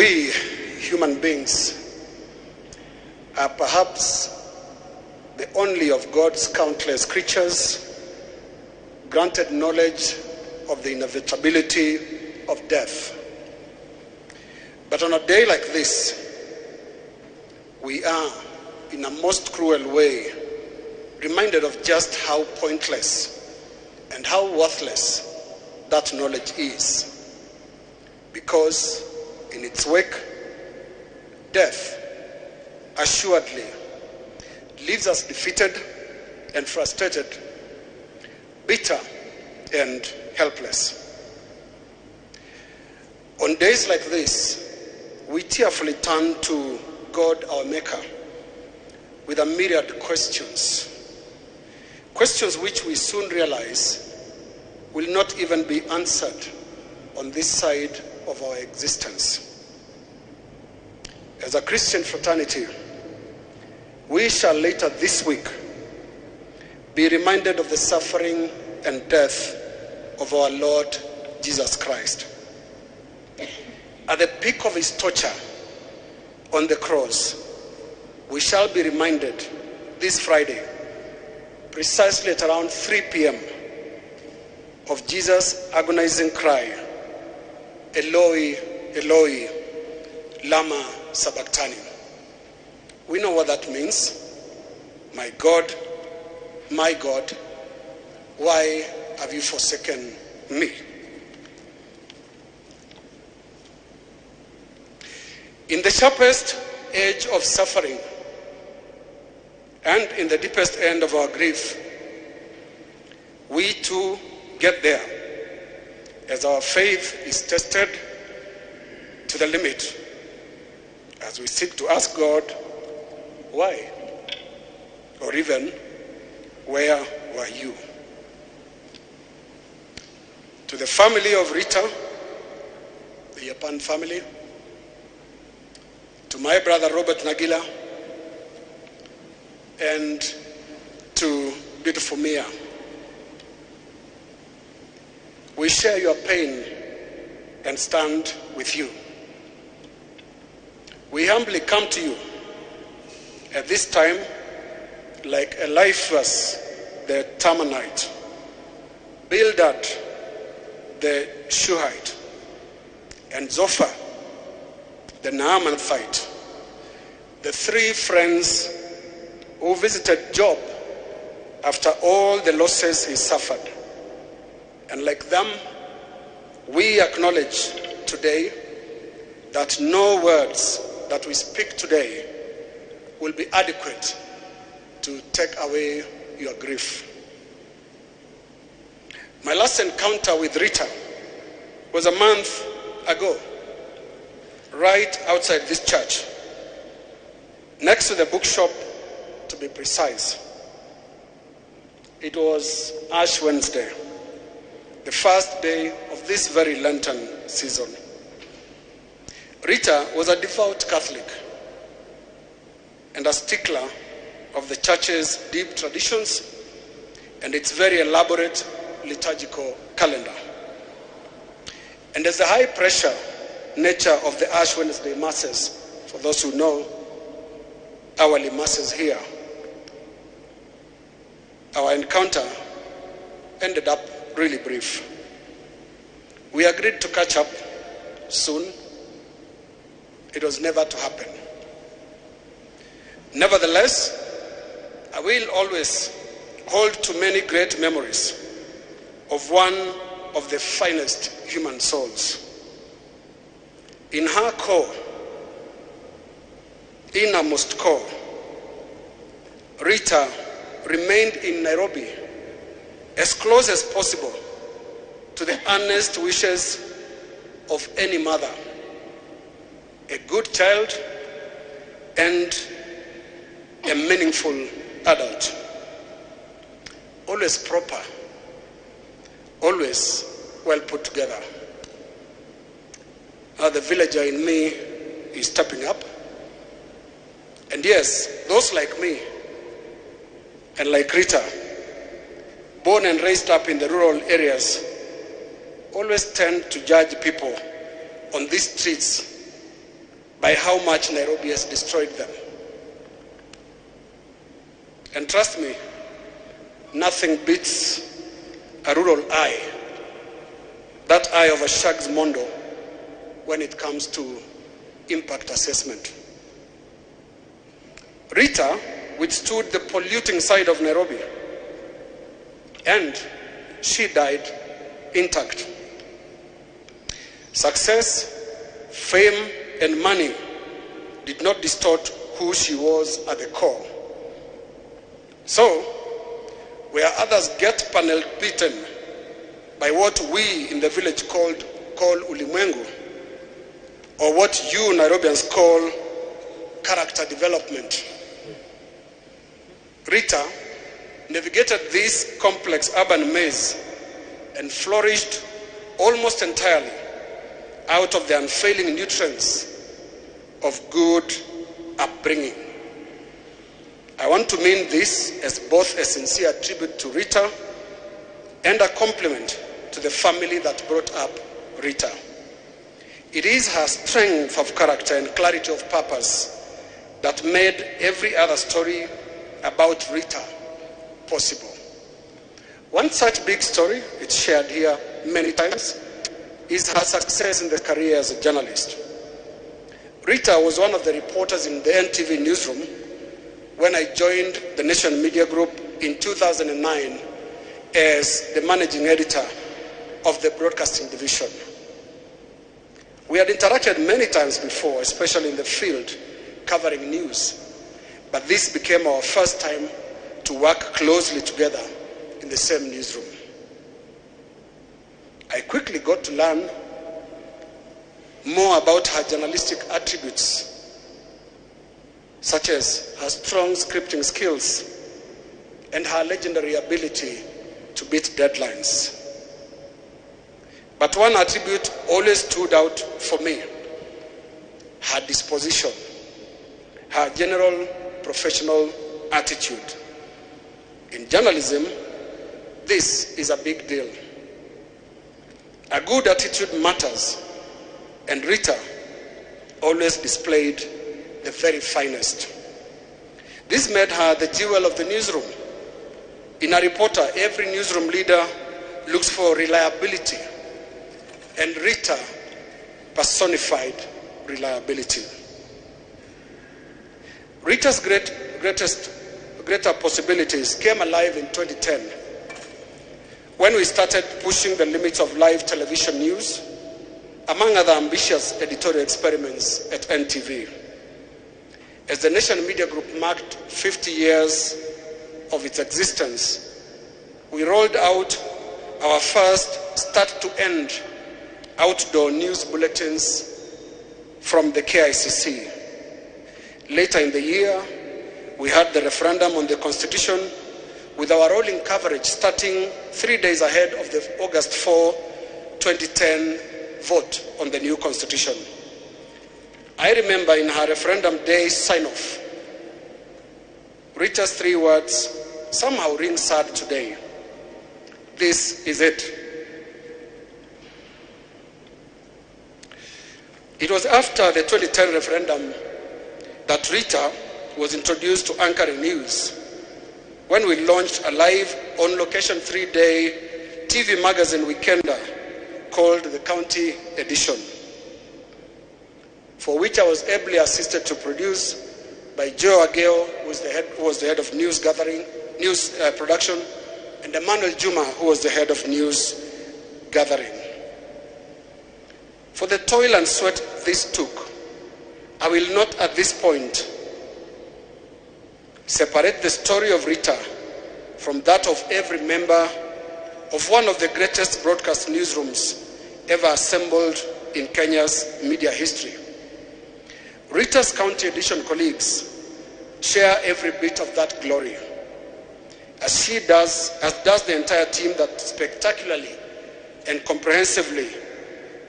We, human beings, are perhaps the only of God's countless creatures granted knowledge of the inevitability of death. But on a day like this, we are, in a most cruel way, reminded of just how pointless and how worthless that knowledge is. Because in its wake, death assuredly leaves us defeated and frustrated, bitter and helpless. On days like this, we tearfully turn to God, our Maker, with a myriad questions. Questions which we soon realize will not even be answered on this side of our existence. As a Christian fraternity, we shall later this week be reminded of the suffering and death of our Lord Jesus Christ. At the peak of his torture on the cross, we shall be reminded this Friday, precisely at around 3 p.m., of Jesus' agonizing cry, Eloi, Eloi, lama sabachthani. We know what that means. My God, why have you forsaken me? In the sharpest edge of suffering and in the deepest end of our grief, we too get there as our faith is tested to the limit, as we seek to ask God, why? Or even, where were you? To the family of Rita, the Yapan family, to my brother Robert Nagila, and to beautiful Mia, we share your pain and stand with you. We humbly come to you at this time like Eliphaz the Temanite, Bildad the Shuhite, and Zophar the Naamathite, the three friends who visited Job after all the losses he suffered. And like them, we acknowledge today that no words that we speak today will be adequate to take away your grief. My last encounter with Rita was a month ago, right outside this church, next to the bookshop, to be precise. It was Ash Wednesday, the first day of this very Lenten season. Rita was a devout Catholic and a stickler of the church's deep traditions and its very elaborate liturgical calendar. And as the high-pressure nature of the Ash Wednesday Masses, for those who know, hourly Masses here, our encounter ended up really brief. We agreed to catch up soon. It was never to happen. Nevertheless, I will always hold to many great memories of one of the finest human souls. In her core, innermost core, Rita remained in Nairobi as close as possible to the earnest wishes of any mother, a good child, and a meaningful adult. Always proper, always well put together. The villager in me is stepping up. And yes, those like me and like Rita, born and raised up in the rural areas, always tend to judge people on these streets by how much Nairobi has destroyed them. And trust me, nothing beats a rural eye, that eye of a Shags Mondo, when it comes to impact assessment. Rita withstood the polluting side of Nairobi, and she died intact. Success, fame, and money did not distort who she was at the core. So, where others get panel beaten by what we in the village call ulimwengu, or what you Nairobians call character development, Rita navigated this complex urban maze and flourished almost entirely out of the unfailing nutrients of good upbringing. I want to mean this as both a sincere tribute to Rita and a compliment to the family that brought up Rita. It is her strength of character and clarity of purpose that made every other story about Rita possible. One such big story, it's shared here many times, is her success in the career as a journalist. Rita was one of the reporters in the NTV newsroom when I joined the Nation Media Group in 2009 as the managing editor of the broadcasting division. We had interacted many times before, especially in the field, covering news, but this became our first time to work closely together in the same newsroom. I quickly got to learn more about her journalistic attributes, such as her strong scripting skills and her legendary ability to beat deadlines. But one attribute always stood out for me: her disposition, her general professional attitude. In journalism, this is a big deal. A good attitude matters, and Rita always displayed the very finest. This made her the jewel of the newsroom. In a reporter, every newsroom leader looks for reliability, and Rita personified reliability. Rita's greater possibilities came alive in 2010 when we started pushing the limits of live television news, among other ambitious editorial experiments at NTV. As the Nation Media Group marked 50 years of its existence, we rolled out our first start-to-end outdoor news bulletins from the KICC. Later in the year, we had the referendum on the Constitution, with our rolling coverage starting 3 days ahead of the August 4, 2010 vote on the new Constitution. I remember in her referendum day sign-off, Rita's 3 words somehow ring sad today: "This is it." It was after the 2010 referendum that Rita was introduced to anchoring news, when we launched a live, on-location 3-day TV magazine weekender called the County Edition, for which I was ably assisted to produce by Joe Ageo, who was the head of news production, and Emmanuel Juma, who was the head of news gathering. For the toil and sweat this took, I will not at this point separate the story of Rita from that of every member of one of the greatest broadcast newsrooms ever assembled in Kenya's media history. Rita's County Edition colleagues share every bit of that glory, as does the entire team that spectacularly and comprehensively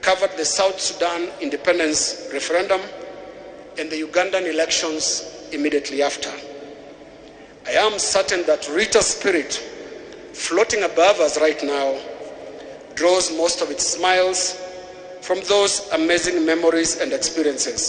covered the South Sudan independence referendum and the Ugandan elections immediately after. I am certain that Rita's spirit, floating above us right now, draws most of its smiles from those amazing memories and experiences.